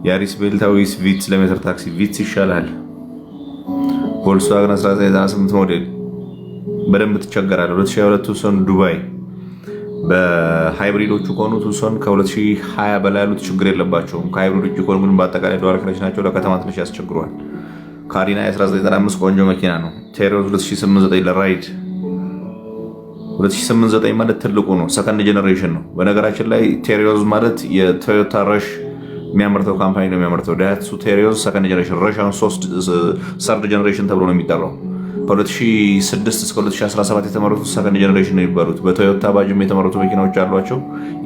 ያሪስ ቤልታ ወይስ ቪትስ ለሜትር ታክሲ? ቪትስ ይሻላል። ቮልክስዋገን 1998 ሞዴል በደንብ ትቸገራለህ። 2022 ቱሶን ዱባይ በሃይብሪዶቹ ከሆኑ ቱሶን ከ2020 በላይ ያሉት ችግር የለባቸውም። ከሃይብሪድ ውጭ ከሆኑ ግን በአጠቃላይ ዱዋል ክለች ናቸው። ለከተማ ትንሽ ያስቸግሯል። ካሪና 1995 ቆንጆ መኪና ነው። ቴሪዮስ 2089 ለራይድ 2089 ማለት ትልቁ ነው። ሰከንድ ጀነሬሽን ነው። በነገራችን ላይ ቴሪዮስ ማለት የቶዮታ ረሽ የሚያመርተው ካምፓኒ ነው የሚያመርተው። ዳይሃትሱ ቴሪዮስ ሰከንድ ጀነሬሽን፣ ረሽ አሁን ሰርድ ጀነሬሽን ተብሎ ነው የሚጠራው። ከ2006 እስከ 2017 የተመረቱት ሰከንድ ጀነሬሽን ነው የሚባሉት። በቶዮታ ባጅም የተመረቱ መኪናዎች አሏቸው።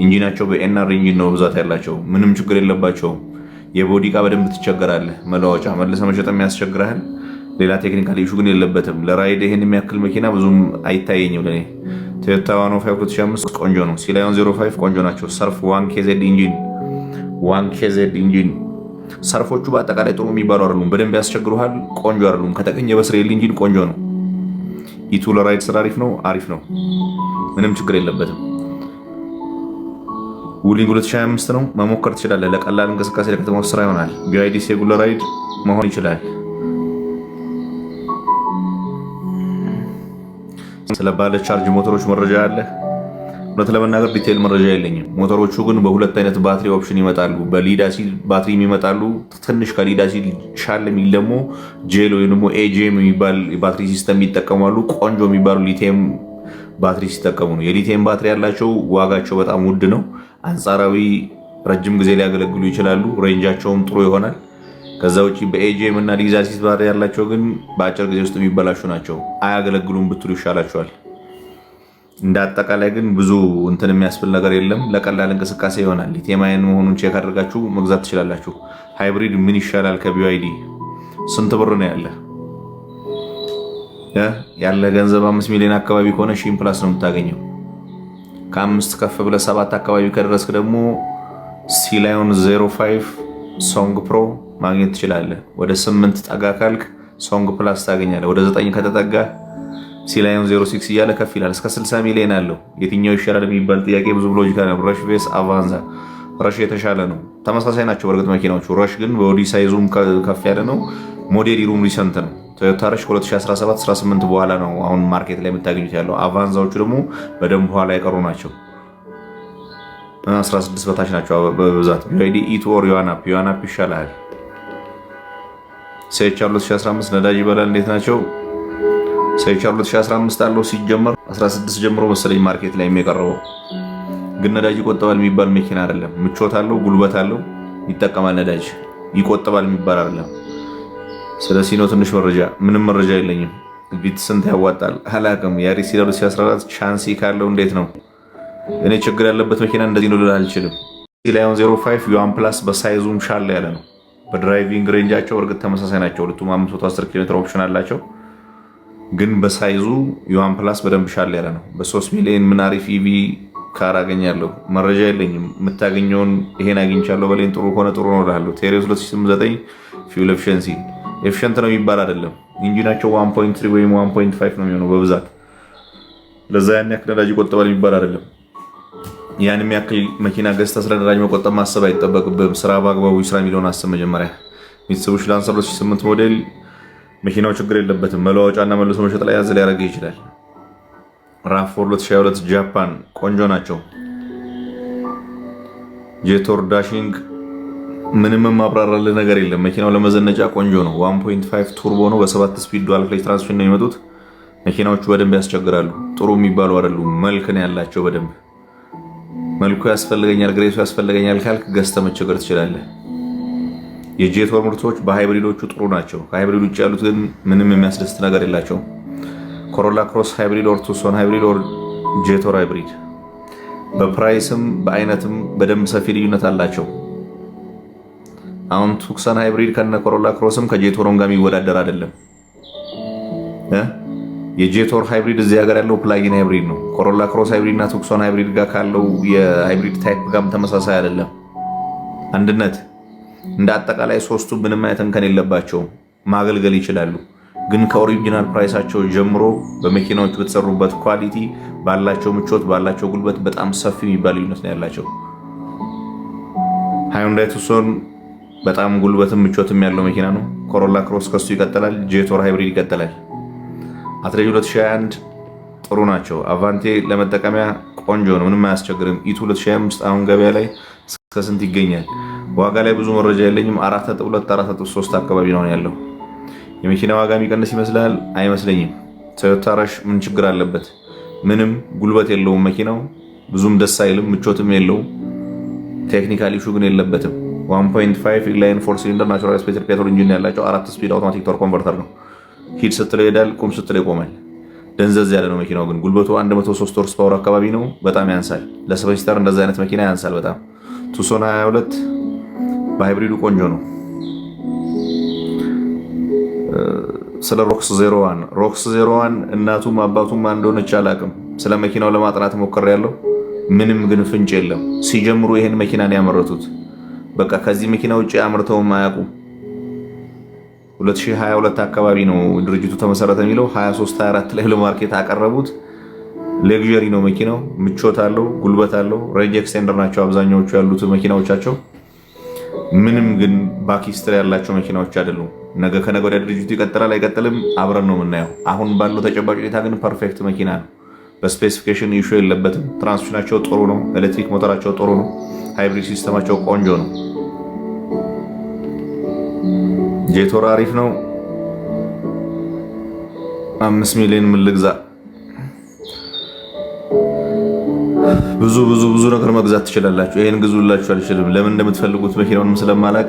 ኢንጂናቸው በኤንአር ኢንጂን ነው ብዛት ያላቸው። ምንም ችግር የለባቸውም። የቦዲ እቃ በደንብ ትቸገራለህ። መለዋወጫ መልሰ መሸጥ የሚያስቸግራል። ሌላ ቴክኒካል ኢሹ ግን የለበትም። ለራይድ ይሄን የሚያክል መኪና ብዙም አይታየኝም ለኔ። ቶዮታ ዋኖ 2005 ቆንጆ ነው። ሲላዮን 05 ቆንጆ ናቸው። ሰርፍ 1KZ ኢንጂን ሰርፎቹ በአጠቃላይ ጥሩ የሚባሉ አይደሉም። በደንብ ያስቸግሩሃል። ቆንጆ አይደሉም። ከተገኘ በስሬል ኢንጂን ቆንጆ ነው። ኢቱ ለራይድ ስራ አሪፍ ነው። ምንም ችግር የለበትም። ውሊንግ 2025 ነው። መሞከር ትችላለህ። ለቀላል እንቅስቃሴ ለከተማ ስራ ይሆናል። ቢአይዲ ሴጉል ለራይድ መሆን ይችላል። ስለ ባለ ቻርጅ ሞተሮች መረጃ አለ? እውነት ለመናገር ዲቴይል መረጃ የለኝም። ሞተሮቹ ግን በሁለት አይነት ባትሪ ኦፕሽን ይመጣሉ። በሊድ አሲድ ባትሪ ይመጣሉ። ትንሽ ከሊድ አሲድ ሻል የሚል ደግሞ ጄል ወይም ደግሞ ኤጂኤም የሚባል ባትሪ ሲስተም ይጠቀማሉ። ቆንጆ የሚባሉ ሊቲየም ባትሪ ሲጠቀሙ ነው። የሊቲየም ባትሪ ያላቸው ዋጋቸው በጣም ውድ ነው። አንጻራዊ ረጅም ጊዜ ሊያገለግሉ ይችላሉ። ሬንጃቸውም ጥሩ ይሆናል። ከዛ ውጭ በኤጂኤም እና ሊድ አሲድ ባትሪ ያላቸው ግን በአጭር ጊዜ ውስጥ የሚበላሹ ናቸው። አያገለግሉም ብትሉ ይሻላቸዋል። እንደ አጠቃላይ ግን ብዙ እንትን የሚያስብል ነገር የለም። ለቀላል እንቅስቃሴ ይሆናል። ሊቲየም አየን መሆኑን ቼክ አድርጋችሁ መግዛት ትችላላችሁ። ሃይብሪድ ምን ይሻላል ከቢዋይዲ? ስንት ብር ነው ያለ ገንዘብ 5 ሚሊዮን አካባቢ ከሆነ ሺን ፕላስ ነው የምታገኘው። ከ5 ከፍ ብለህ 7 አካባቢ ከደረስክ ደግሞ ሲላዮን 05 ሶንግ ፕሮ ማግኘት ትችላለህ። ወደ 8 ጠጋ ካልክ ሶንግ ፕላስ ታገኛለህ። ወደ 9 ከተጠጋ ሲላዮን 06 እያለ ከፍ ይላል። እስከ 60 ሚሊዮን አለው። የትኛው ይሻላል የሚባል ጥያቄ ብዙ ሎጂካል ነው። ረሽ ቬስ አቫንዛ ረሽ የተሻለ ነው። ተመሳሳይ ናቸው በእርግጥ መኪናዎቹ። ረሽ ግን በቦዲ ሳይዙም ከፍ ያለ ነው። ሞዴል ሩም ሪሰንት ነው። ቶዮታ ረሽ ከ2017-18 በኋላ ነው አሁን ማርኬት ላይ የምታገኙት ያለው። አቫንዛዎቹ ደግሞ በደንብ በኋላ የቀሩ ናቸው። 16 በታች ናቸው በብዛት። ቢዋይዲ ኢቱ ኦር ዮዋናፕ ይሻላል። ሴቻር 2015 ነዳጅ ይበላል። እንዴት ናቸው? ሴቻር 2015 አለው ሲጀመር 16 ጀምሮ መሰለኝ ማርኬት ላይ የሚቀርበው። ግን ነዳጅ ይቆጥባል የሚባል መኪና አይደለም። ምቾት አለው፣ ጉልበት አለው፣ ይጠቀማል። ነዳጅ ይቆጥባል የሚባል አይደለም። ስለ ሲኖ ትንሽ ምንም መረጃ የለኝም። ቪት ስንት ያዋጣል አላውቅም። ያሪስ 2014 ቻንሲ ካለው እንዴት ነው? እኔ ችግር ያለበት መኪና እንደዚህ ነው ልል አልችልም። ሲላዮን 05 ዩዋን ፕላስ በሳይዙም ሻል ያለ ነው። በድራይቪንግ ሬንጃቸው እርግጥ ተመሳሳይ ናቸው። ሁለቱም 510 ኪሎ ሜትር ኦፕሽን አላቸው። ግን በሳይዙ ዩዋን ፕላስ በደንብ ሻል ያለ ነው። በ3 ሚሊዮን ምን አሪፍ ኢቪ ካር አገኛለሁ? መረጃ የለኝም። የምታገኘውን ይሄን አግኝቻለሁ በሌን ጥሩ ከሆነ ጥሩ ነው እላለሁ። ቴሪዮስ 2089 ፊውል ኤፊሽንሲ ኤፊሽንት ነው የሚባል አይደለም። ኢንጂናቸው 1.3 ወይም 1.5 ነው የሚሆነው በብዛት። ለዛ ያን ያክል ነዳጅ ይቆጥባል የሚባል አይደለም። ያን የሚያክል መኪና ገዝተህ ስለ ነዳጅ መቆጠብ ማሰብ አይጠበቅብህም። ስራ በአግባቡ ስራ የሚለውን አስብ መጀመሪያ። ሚትሱቢሺ ላንሰር 2008 ሞዴል መኪናው ችግር የለበትም። መለዋወጫና መልሶ መሸጥ ላይ ያዝ ሊያደርግህ ይችላል። ራፎር 2022 ጃፓን ቆንጆ ናቸው። ጄቶር ዳሽንግ ምንም ማብራራልህ ነገር የለም። መኪናው ለመዘነጫ ቆንጆ ነው። 1.5 ቱርቦ ነው። በ7 ስፒድ ዱዋል ክለች ትራንስሚሽን ነው የሚመጡት። መኪናዎቹ በደንብ ያስቸግራሉ። ጥሩ የሚባሉ አይደሉም። መልክ ነው ያላቸው። በደንብ መልኩ ያስፈልገኛል፣ ግሬሱ ያስፈልገኛል ካልክ ገዝተህ መቸገር ትችላለህ። የጄቶር ምርቶች በሃይብሪዶቹ ጥሩ ናቸው። ከሃይብሪድ ውጭ ያሉት ግን ምንም የሚያስደስት ነገር የላቸውም። ኮሮላ ክሮስ ሃይብሪድ ኦር ቱክሶን ሃይብሪድ ኦር ጄቶር ሃይብሪድ በፕራይስም በአይነትም በደንብ ሰፊ ልዩነት አላቸው። አሁን ቱክሰን ሃይብሪድ ከነ ኮሮላ ክሮስም ከጄቶሮን ጋር የሚወዳደር አይደለም። የጄቶር ሃይብሪድ እዚህ ሀገር ያለው ፕላጊን ሃይብሪድ ነው። ኮሮላ ክሮስ ሃይብሪድ እና ቱክሶን ሃይብሪድ ጋር ካለው የሃይብሪድ ታይፕ ጋርም ተመሳሳይ አይደለም። አንድነት እንደ አጠቃላይ ሶስቱ ምንም አይነት እንከን የለባቸውም፣ ማገልገል ይችላሉ። ግን ከኦሪጂናል ፕራይሳቸው ጀምሮ በመኪናዎቹ በተሰሩበት ኳሊቲ፣ ባላቸው ምቾት፣ ባላቸው ጉልበት በጣም ሰፊ የሚባል ልዩነት ነው ያላቸው። ሃዩንዳይ ቱክሶን በጣም ጉልበትም ምቾትም ያለው መኪና ነው። ኮሮላ ክሮስ ከሱ ይቀጥላል። ጄቶር ሃይብሪድ ይቀጥላል። አትሌጅ 2021 ጥሩ ናቸው። አቫንቴ ለመጠቀሚያ ቆንጆ ነው፣ ምንም አያስቸግርም። ኢቱ 2025 አሁን ገበያ ላይ እስከ ስንት ይገኛል? ዋጋ ላይ ብዙ መረጃ የለኝም። 4.2 4.3 አካባቢ ነው ያለው። የመኪና ዋጋ የሚቀንስ ይመስላል? አይመስለኝም። ቶዮታ ራሽ ምን ችግር አለበት? ምንም ጉልበት የለውም መኪናው፣ ብዙም ደስ አይልም፣ ምቾትም የለውም። ቴክኒካል ኢሹ ግን የለበትም። 1.5 ኢንላይን 4 ሲሊንደር ናቹራል አስፔሪትድ ፔትሮል ኢንጂን ያላቸው 4 ስፒድ አውቶማቲክ ቶርክ ኮንቨርተር ነው። ሂድ ስትለው ይሄዳል፣ ቁም ስትለው ይቆማል። ደንዘዝ ያለ ነው መኪናው። ግን ጉልበቱ 103 ሆርስ ፓወር አካባቢ ነው። በጣም ያንሳል። ለሰበስታር እንደዛ አይነት መኪና ያንሳል በጣም። ቱሶን 22 በሃይብሪዱ ቆንጆ ነው። ስለ ሮክስ 01 እናቱም አባቱም እንደሆነች አላውቅም። ስለ መኪናው ለማጥናት ሞክሬያለሁ። ምንም ግን ፍንጭ የለም። ሲጀምሩ ይሄን መኪናን ያመረቱት በቃ ከዚህ መኪና ውጭ አምርተውም አያውቁም። 2022 አካባቢ ነው ድርጅቱ ተመሰረተ የሚለው 23 24 ላይ ለማርኬት አቀረቡት። ሌግዠሪ ነው መኪናው፣ ምቾት አለው፣ ጉልበት አለው። ሬንጅ ኤክስቴንደር ናቸው አብዛኛዎቹ ያሉት መኪናዎቻቸው። ምንም ግን ባክሂስትሪ ያላቸው መኪናዎች አይደሉም። ነገ ከነገ ወዲያ ድርጅቱ ይቀጥላል አይቀጥልም አብረን ነው የምናየው። አሁን ባለው ተጨባጭ ሁኔታ ግን ፐርፌክት መኪና ነው። በስፔሲፊኬሽን ኢሹ የለበትም። ትራንስሚሽናቸው ጥሩ ነው። ኤሌክትሪክ ሞተራቸው ጥሩ ነው። ሃይብሪድ ሲስተማቸው ቆንጆ ነው። ጄቶር አሪፍ ነው። 5 ሚሊዮን ምን ልግዛ? ብዙ ነገር መግዛት ትችላላችሁ። ይሄን ግዙላችሁ አልችልም። ለምን እንደምትፈልጉት መኪናውንም ስለማላቅ።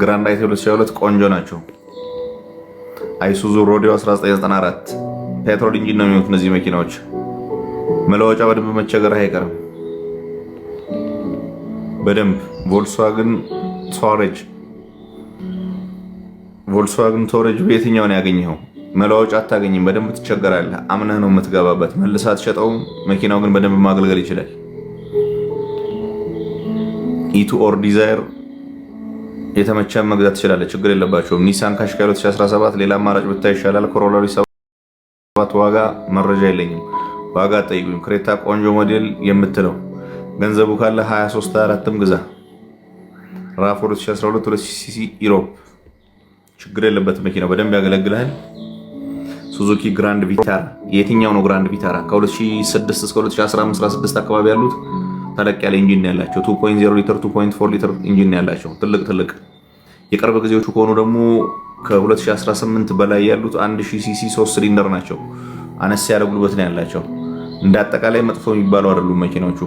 ግራንድ አይ 2022 ቆንጆ ናቸው። አይሱዙ ሮዲዮ 1994 ፔትሮል ኢንጂን ነው የሚሆኑት እነዚህ መኪናዎች። መለወጫ በደንብ መቸገር አይቀርም በደንብ። ቮልክስዋገን ቶሬጅ በየትኛው ነው ያገኘኸው? መለወጫ አታገኝም። በደንብ ትቸገራለህ። አምነህ ነው የምትገባበት። መልሰህ አትሸጠውም። መኪናው ግን በደንብ ማገልገል ይችላል። ኢቱ ኦር ዲዛይር የተመቸ መግዛት ትችላለህ። ችግር የለባቸውም። ኒሳን ካሽካይ 2017 ሌላ አማራጭ ብታይ ይሻላል። ኮሮላ 7 ዋጋ መረጃ የለኝም። ዋጋ አትጠይቁኝ። ክሬታ ቆንጆ ሞዴል የምትለው ገንዘቡ ካለ 23 24ም ግዛ። ራፍ 2012 2ሲሲ ኢሮፕ ችግር የለበት መኪናው በደንብ ያገለግላል። ሱዙኪ ግራንድ ቪታራ የትኛው ነው? ግራንድ ቪታራ ከ2006 እስከ 2015 አካባቢ ያሉት ተለቅ ያለ ኢንጂን ያላቸው 2.0 ሊትር 2.4 ሊትር ኢንጂን ያላቸው ትልቅ። የቅርብ ጊዜዎቹ ከሆኑ ደግሞ ከ2018 በላይ ያሉት 1000 ሲሲ 3 ሲሊንደር ናቸው። አነስ ያለ ጉልበት ነው ያላቸው። እንደ አጠቃላይ መጥፎ የሚባሉ አይደሉም መኪናዎቹ።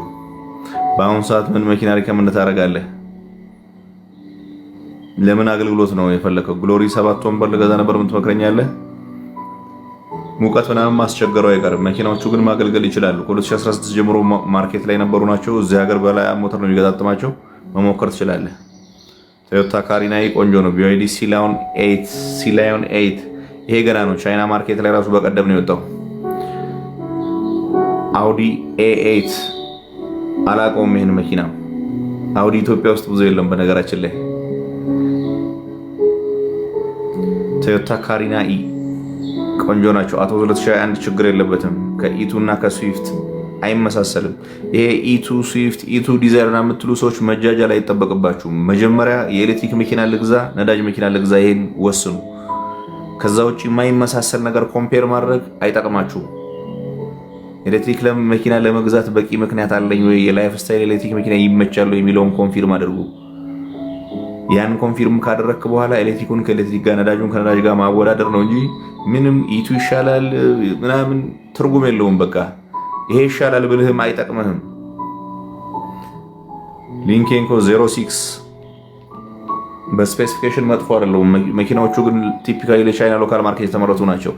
በአሁኑ ሰዓት ምን መኪና ሪከመንድ ታደርጋለህ? ለምን አገልግሎት ነው የፈለከው? ግሎሪ 7 ወንበር ልገዛ ነበር የምትመክረኛለህ? ሙቀት ምናምን ማስቸገረው አይቀርም። መኪናዎቹ ግን ማገልገል ይችላሉ። ከ2016 ጀምሮ ማርኬት ላይ ነበሩ ናቸው። እዚህ ሀገር በላይ ሞተር ነው የሚገጣጥማቸው። መሞከር ትችላለህ። ቶዮታ ካሪናይ ቆንጆ ነው። BYD ሲላዮን 8 ይሄ ገና ነው። ቻይና ማርኬት ላይ ራሱ በቀደም ነው የወጣው። አውዲ A8 አላውቀውም ይሄን መኪና። አውዲ ኢትዮጵያ ውስጥ ብዙ የለም በነገራችን ላይ። ቶዮታ ካሪና ቆንጆ ናቸው። አቶ 2021 ችግር የለበትም። ከኢቱ እና ከስዊፍት አይመሳሰልም። ይሄ ኢቱ ስዊፍት ኢቱ ዲዛይር የምትሉ ሰዎች መጃጃል አይጠበቅባችሁም። መጀመሪያ የኤሌክትሪክ መኪና ልግዛ፣ ነዳጅ መኪና ልግዛ፣ ይሄን ወስኑ። ከዛ ውጭ የማይመሳሰል ነገር ኮምፔር ማድረግ አይጠቅማችሁም። ኤሌክትሪክ መኪና ለመግዛት በቂ ምክንያት አለኝ ወይ፣ የላይፍ ስታይል ኤሌክትሪክ መኪና ይመቻሉ የሚለውን ኮንፊርም አድርጉ። ያን ኮንፊርም ካደረክ በኋላ ኤሌክትሪኩን ከኤሌክትሪክ ጋር ነዳጁን ከነዳጅ ጋር ማወዳደር ነው እንጂ ምንም ኢቱ ይሻላል ምናምን ትርጉም የለውም። በቃ ይሄ ይሻላል ብልህም አይጠቅምህም። ሊንኬንኮ 06 በስፔሲፊኬሽን መጥፎ አይደለም። መኪናዎቹ ግን ቲፒካሊ ለቻይና ሎካል ማርኬት የተመረቱ ናቸው።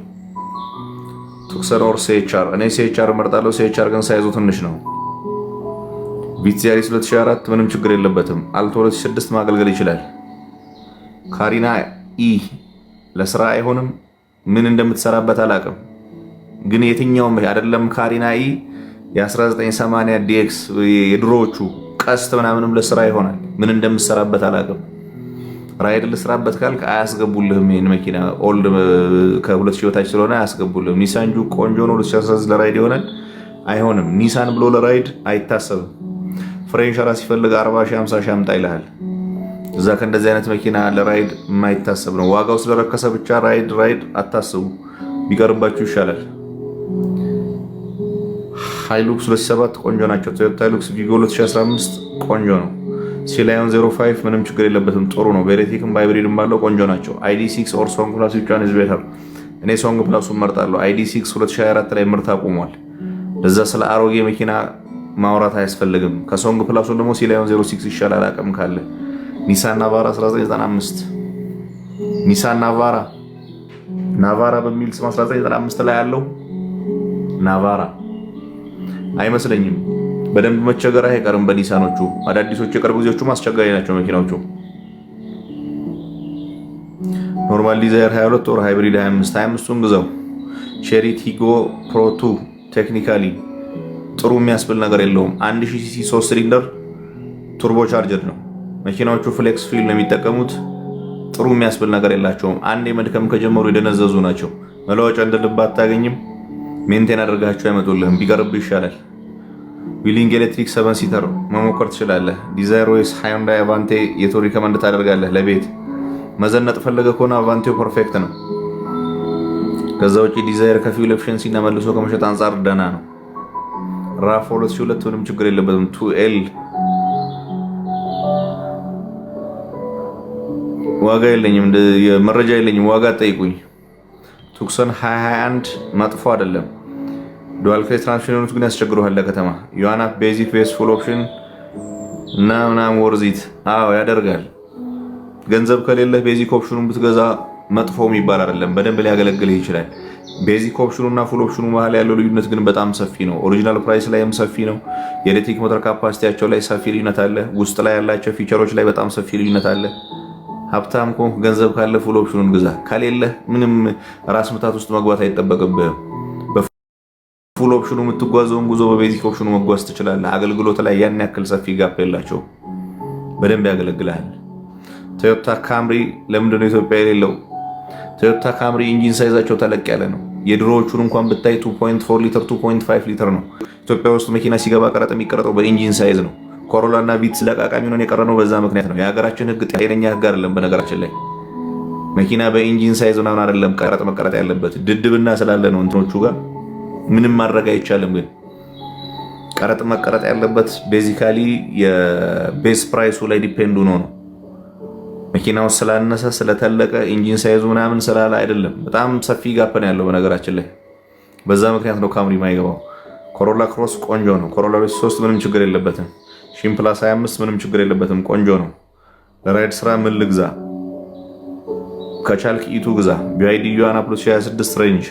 ቱክሰን ኦር CHR እኔ CHR እመርጣለሁ። CHR ግን ሳይዙ ትንሽ ነው። ቪትዝ ያሪስ 2004 ምንም ችግር የለበትም። አልቶ 2006 ማገልገል ይችላል። ካሪና ለስራ አይሆንም። ምን እንደምትሰራበት አላውቅም። ግን የትኛውም አይደለም ካሪና የ1980 DX የድሮዎቹ ቀስት ምናምንም ለስራ ይሆናል። ምን እንደምትሰራበት አላውቅም። ራይድ ልስራበት ካልክ አያስገቡልህም። ይሄን መኪና ኦልድ ከ2000 በታች ስለሆነ አያስገቡልህም። ኒሳን ጁክ ቆንጆ ነው 2016 ለራይድ ይሆናል። አይሆንም። ኒሳን ብሎ ለራይድ አይታሰብም። ፍሬን ሸራ ሲፈልግ 40 ሺህ 50 ሺህ አምጣ ይልሃል። እዛ ከእንደዚህ አይነት መኪና ለራይድ የማይታሰብ ነው። ዋጋው ስለረከሰ ብቻ ራይድ አታስቡ፣ ቢቀርባችሁ ይሻላል። ሃይሉክስ 2007 ቆንጆ ናቸው። ቶዮታ ሃይሉክስ ቪጎ 2015 ቆንጆ ነው። ሲላዮን 05 ምንም ችግር የለበትም፣ ጥሩ ነው። በኤሌክትሪክም በሃይብሪድም ባለው ቆንጆ ናቸው። ID6 ኦር ሶንግ ፕላስ ዊቻን ኢዝ ቤተር። እኔ ሶንግ ፕላሱን መርጣለሁ። ID6 2024 ላይ ምርት አቁሟል። ለዛ ስለ አሮጌ መኪና ማውራት አያስፈልግም። ከሶንግ ፕላሱ ደግሞ ሲላዮን 06 ይሻላል አቅም ካለ። ኒሳን ናቫራ 1995 ኒሳን ናቫራ በሚል ስም 1995 ላይ ያለው ናቫራ አይመስለኝም። በደንብ መቸገር አይቀርም በኒሳኖቹ። አዳዲሶቹ የቅርብ ጊዜዎቹም አስቸጋሪ ናቸው መኪናዎቹ። ኖርማል ዲዛይር 22 ወር ሃይብሪድ 25ቱን ግዛው። ቼሪ ቲጎ ፕሮ 2 ቴክኒካሊ ጥሩ የሚያስብል ነገር የለውም። 1000 ሲሲ 3 ሲሊንደር ቱርቦ ቻርጀር ነው። መኪናዎቹ ፍሌክስ ፊል ነው የሚጠቀሙት። ጥሩ የሚያስብል ነገር የላቸውም። አንድ የመድከም ከጀመሩ የደነዘዙ ናቸው። መለዋወጫ እንደ ልብ አታገኝም። ሜንቴን አድርጋቸው አይመጡልህም። ቢቀርብ ይሻላል። ዊሊንግ ኤሌክትሪክ 7 ሲተር መሞከር ትችላለህ። ዲዛይር ወይስ ሃይንዳይ አቫንቴ የቱ ሪከመንድ ታደርጋለህ? ለቤት መዘነጥ ፈለገ ከሆነ አቫንቴው ፐርፌክት ነው። ከዛ ውጪ ዲዛይር ከፊውል ኤፊሽንሲ እና መልሶ ከመሸጥ አንጻር ደህና ነው። ራፍ 2002 ምንም ችግር የለበትም። 2L ዋጋ የለኝም፣ መረጃ የለኝም። ዋጋ ጠይቁኝ። ቱክሰን 2021 መጥፎ አይደለም። ዱዋል ፌስ ትራንስሚሽኖች ግን ያስቸግሩሃል ለከተማ። ዮሐናፕ ቤዚክ ቤስ ፉል ኦፕሽን እና ምናምን ወርዚት ያደርጋል። ገንዘብ ከሌለህ ቤዚክ ኦፕሽኑን ብትገዛ መጥፎ የሚባል አይደለም። በደንብ ሊያገለግልህ ይችላል። ቤዚክ ኦፕሽኑ እና ፉል ኦፕሽኑ መሀል ያለው ልዩነት ግን በጣም ሰፊ ነው። ኦሪጂናል ፕራይስ ላይም ሰፊ ነው። የኤሌክትሪክ ሞተር ካፓሲቲያቸው ላይ ሰፊ ልዩነት አለ። ውስጥ ላይ ያላቸው ፊቸሮች ላይ በጣም ሰፊ ልዩነት አለ። ሀብታም ከሆንክ ገንዘብ ካለ ፉል ኦፕሽኑን ግዛ። ከሌለህ ምንም ራስ ምታት ውስጥ መግባት አይጠበቅብህም። በፉል ኦፕሽኑ የምትጓዘውን ጉዞ በቤዚክ ኦፕሽኑ መጓዝ ትችላለህ። አገልግሎት ላይ ያን ያክል ሰፊ ጋፕ የላቸውም። በደንብ ያገለግልሃል። ቶዮታ ካምሪ ለምንድን ነው ኢትዮጵያ የሌለው? ቶዮታ ካምሪ ኢንጂን ሳይዛቸው ተለቅ ያለ ነው። የድሮዎቹን እንኳን ብታይ 2.4 ሊትር 2.5 ሊትር ነው። ኢትዮጵያ ውስጥ መኪና ሲገባ ቀረጥ የሚቀረጠው በኢንጂን ሳይዝ ነው። ኮሮላ እና ቪትስ ለቃቃሚ ሆነን የቀረነው በዛ ምክንያት ነው። የሀገራችን ሕግ ጤነኛ ሕግ አይደለም። በነገራችን ላይ መኪና በኢንጂን ሳይዝ ምናምን አይደለም ቀረጥ መቀረጥ ያለበት። ድድብና ስላለ ነው እንትኖቹ ጋር ምንም ማድረግ አይቻልም። ግን ቀረጥ መቀረጥ ያለበት ቤዚካሊ የቤስ ፕራይሱ ላይ ዲፔንድ ሆኖ ነው። መኪናው ስላነሰ ስለተለቀ ኢንጂን ሳይዙ ምናምን ስላለ አይደለም። በጣም ሰፊ ጋፕ ነው ያለው በነገራችን ላይ። በዛ ምክንያት ነው ካምሪ ማይገባው። ኮሮላ ክሮስ ቆንጆ ነው። ኮሮላ 3 ምንም ችግር የለበትም። ሺም ፕላስ 25 ምንም ችግር የለበትም። ቆንጆ ነው። ለራይድ ስራ ምን ልግዛ? ከቻልክ ኢቱ ግዛ። ቢአይዲ ዩአና ፕሉስ 26 ሬንጅ።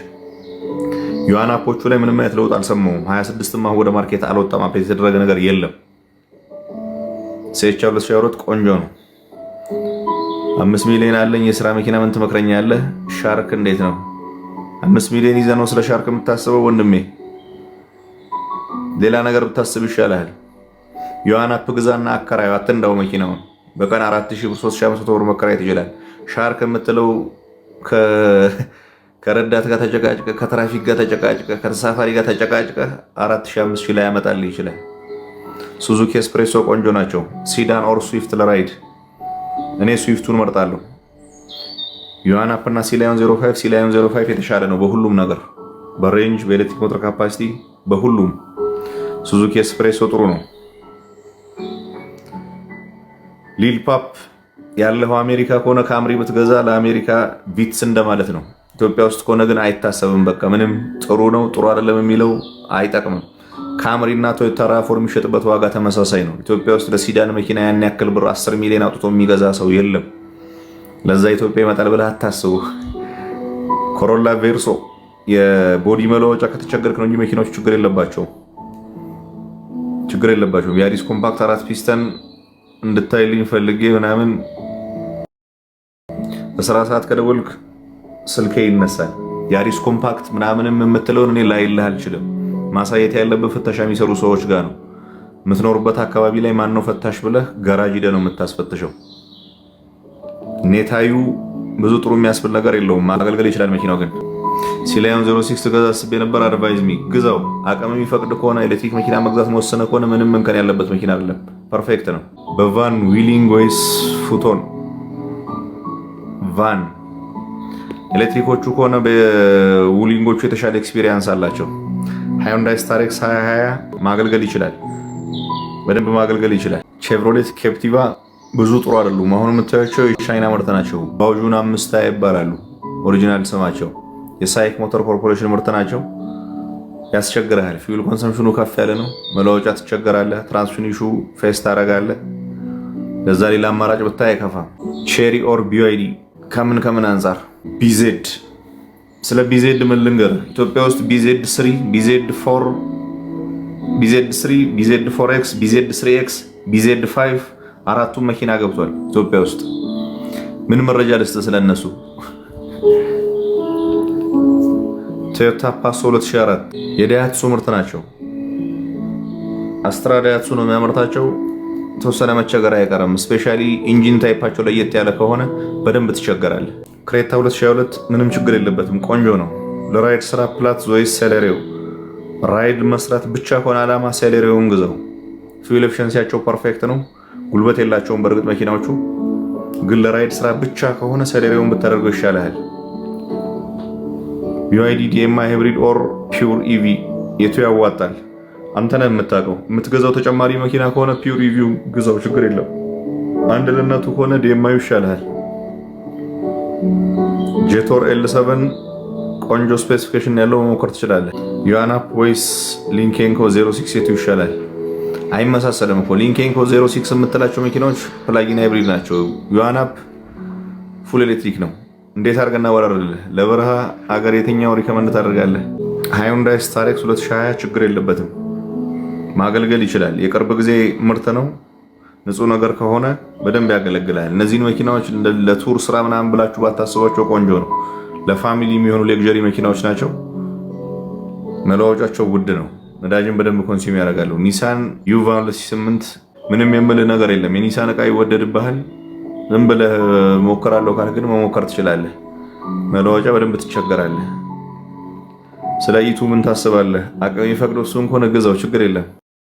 ዩአናፖቹ ላይ ምንም አይነት ለውጥ አልሰማሁም። 26ማ ወደ ማርኬት አልወጣም። አፕዴት የተደረገ ነገር የለም። ሴቻ 2022 ቆንጆ ነው። 5 ሚሊዮን አለኝ የስራ መኪና ምን ትመክረኛለህ? ሻርክ እንዴት ነው? 5 ሚሊዮን ይዘህ ነው ስለ ሻርክ የምታስበው ወንድሜ? ሌላ ነገር ብታስብ ይሻላል። ዮሐናፕ ግዛና አከራዩ አትንዳው መኪናውን። በቀን 4000 ብር 3500 ብር መከራየት ይችላል። ሻርክ የምትለው ከረዳት ጋር ተጨቃጭቀ፣ ከትራፊክ ጋር ተጨቃጭቀ፣ ከተሳፋሪ ጋር ተጨቃጭቀ 4000 5000 ላይ ያመጣልህ ይችላል። ሱዙኪ ኤስፕሬሶ ቆንጆ ናቸው። ሲዳን ኦር ስዊፍት ለራይድ እኔ ስዊፍቱን መርጣለሁ። ዮሐናፕ እና ሲላዮን 05 የተሻለ ነው በሁሉም ነገር፣ በሬንጅ፣ በኤሌክትሪክ ሞተር ካፓሲቲ፣ በሁሉም። ሱዙኪ ኤስፕሬሶ ጥሩ ነው። ሊል ፓፕ ያለው አሜሪካ ከሆነ ካምሪ ብትገዛ ለአሜሪካ ቪትስ እንደማለት ነው። ኢትዮጵያ ውስጥ ከሆነ ግን አይታሰብም። በቃ ምንም ጥሩ ነው ጥሩ አይደለም የሚለው አይጠቅምም። ካምሪ እና ቶዮታ ራፎር የሚሸጥበት ዋጋ ተመሳሳይ ነው። ኢትዮጵያ ውስጥ ለሲዳን መኪና ያን ያክል ብር 10 ሚሊዮን አውጥቶ የሚገዛ ሰው የለም። ለዛ ኢትዮጵያ ይመጣል ብለህ አታስቡ። ኮሮላ ቬርሶ የቦዲ መለወጫ ከተቸገርክ ነው እንጂ መኪናዎቹ ችግር የለባቸውም። የአዲስ ኮምፓክት 4 ፒስተን እንድታይልኝ ፈልጌ ምናምን በስራ ሰዓት ከደወልክ ስልኬ ይነሳል። የአዲስ ኮምፓክት ምናምንም የምትለውን እኔ ላይልህ አልችልም። ማሳየት ያለብህ ፍተሻ የሚሰሩ ሰዎች ጋር ነው። የምትኖርበት አካባቢ ላይ ማነው ፈታሽ ብለህ ጋራጅ ሂደህ ነው የምታስፈትሸው። ኔታዩ ብዙ ጥሩ የሚያስብል ነገር የለውም። ማገልገል ይችላል መኪናው ግን። ሲላዮን 06 ገዛ አስቤ ነበር። አድቫይዝ ሚ ግዛው። አቅም የሚፈቅድ ከሆነ ኤሌክትሪክ መኪና መግዛት መወሰነ ከሆነ ምንም እንከን ያለበት መኪና አይደለም። ፐርፌክት ነው። በቫን ዊሊንግ ወይስ ፉቶን ቫን። ኤሌክትሪኮቹ ከሆነ በውሊንጎቹ የተሻለ ኤክስፒሪየንስ አላቸው። ሃዩንዳይ ስታሬክስ 2020 ማገልገል ይችላል፣ በደንብ ማገልገል ይችላል። ቼቭሮሌት ኬፕቲቫ ብዙ ጥሩ አይደሉም። አሁን የምታዩቸው የቻይና ምርት ናቸው። ባውጁን 5 ይባላሉ ኦሪጂናል ስማቸው። የሳይክ ሞተር ኮርፖሬሽን ምርት ናቸው። ያስቸግራል። ፊውል ኮንሰምፕሽኑ ከፍ ያለ ነው። መለዋወጫ ትቸገራለህ። ትራንስሚሽኑ ፌስ ታደርጋለህ። ለዛ ሌላ አማራጭ ብታይ አይከፋም። ቼሪ ኦር ቢዋይዲ ከምን አንጻር ቢዜድ። ስለ ቢዜድ ምን ልንገርህ? ኢትዮጵያ ውስጥ ቢዜድ 3፣ ቢዜድ 4፣ ቢዜድ 3፣ ቢዜድ 4ኤክስ፣ ቢዜድ 3ኤክስ፣ ቢዜድ 5 አራቱም መኪና ገብቷል ኢትዮጵያ ውስጥ። ምን መረጃ ልስጥ ስለነሱ? ቶዮታ ፓሶ 2004 የዳያትሱ ምርት ናቸው። አስትራ ዳያትሱ ነው የሚያመርታቸው። ተወሰነ መቸገር አይቀርም። ስፔሻሊ ኢንጂን ታይፓቸው ለየት ያለ ከሆነ በደንብ ትቸገራለህ። ክሬታ 2022 ምንም ችግር የለበትም፣ ቆንጆ ነው። ለራይድ ስራ ፕላት ዞይስ ሴሌሪዮ። ራይድ መስራት ብቻ ከሆነ አላማ ሴሌሪዮን ግዛው። ፊውል ኤፊሽንሲያቸው ፐርፌክት ነው። ጉልበት የላቸውም በእርግጥ መኪናዎቹ፣ ግን ለራይድ ስራ ብቻ ከሆነ ሴሌሪዮን ብታደርገው ይሻላል። ቢዋይዲ ዲኤምአይ ሃይብሪድ ኦር ፒውር ኢቪ የቱ ያዋጣል? አንተ ነህ የምታውቀው። የምትገዛው ተጨማሪ መኪና ከሆነ ፒውር ኢቪው ግዛው፣ ችግር የለም። አንድ ለነቱ ከሆነ ዲኤምአይ ይሻላል። ጄቶር ኤል7 ቆንጆ ስፔሲፊኬሽን ያለው መሞከር ትችላለህ። ዩአናፕ ወይስ ሊንኬንኮ 06 የቱ ይሻላል? አይመሳሰልም እኮ። ሊንኬንኮ 06 የምትላቸው መኪናዎች ፕላጊን ሃይብሪድ ናቸው። ዩአናፕ ፉል ኤሌክትሪክ ነው። እንዴት አድርገን እናወራርልህ? ለበረሃ አገር የትኛው ሪከመንድ ታደርጋለህ? ሃዩንዳይ ስታሬክስ 2020 ችግር የለበትም፣ ማገልገል ይችላል። የቅርብ ጊዜ ምርት ነው። ንጹህ ነገር ከሆነ በደንብ ያገለግላል። እነዚህን መኪናዎች ለቱር ስራ ምናምን ብላችሁ ባታስቧቸው ቆንጆ ነው። ለፋሚሊ የሚሆኑ ሌክዠሪ መኪናዎች ናቸው። መለዋወጫቸው ውድ ነው። ነዳጅን በደንብ ኮንሱም ያደርጋሉ። ኒሳን ዩቫን 2008 ምንም የምልህ ነገር የለም። የኒሳን እቃ ይወደድብሃል። ዝም ብለህ ሞክራለሁ ካልክ ግን መሞከር ትችላለህ። መለዋወጫ በደንብ ትቸገራለህ። ስለ ኢቱ ምን ታስባለህ? አቅም የሚፈቅደው እሱን ከሆነ ግዛው፣ ችግር የለም።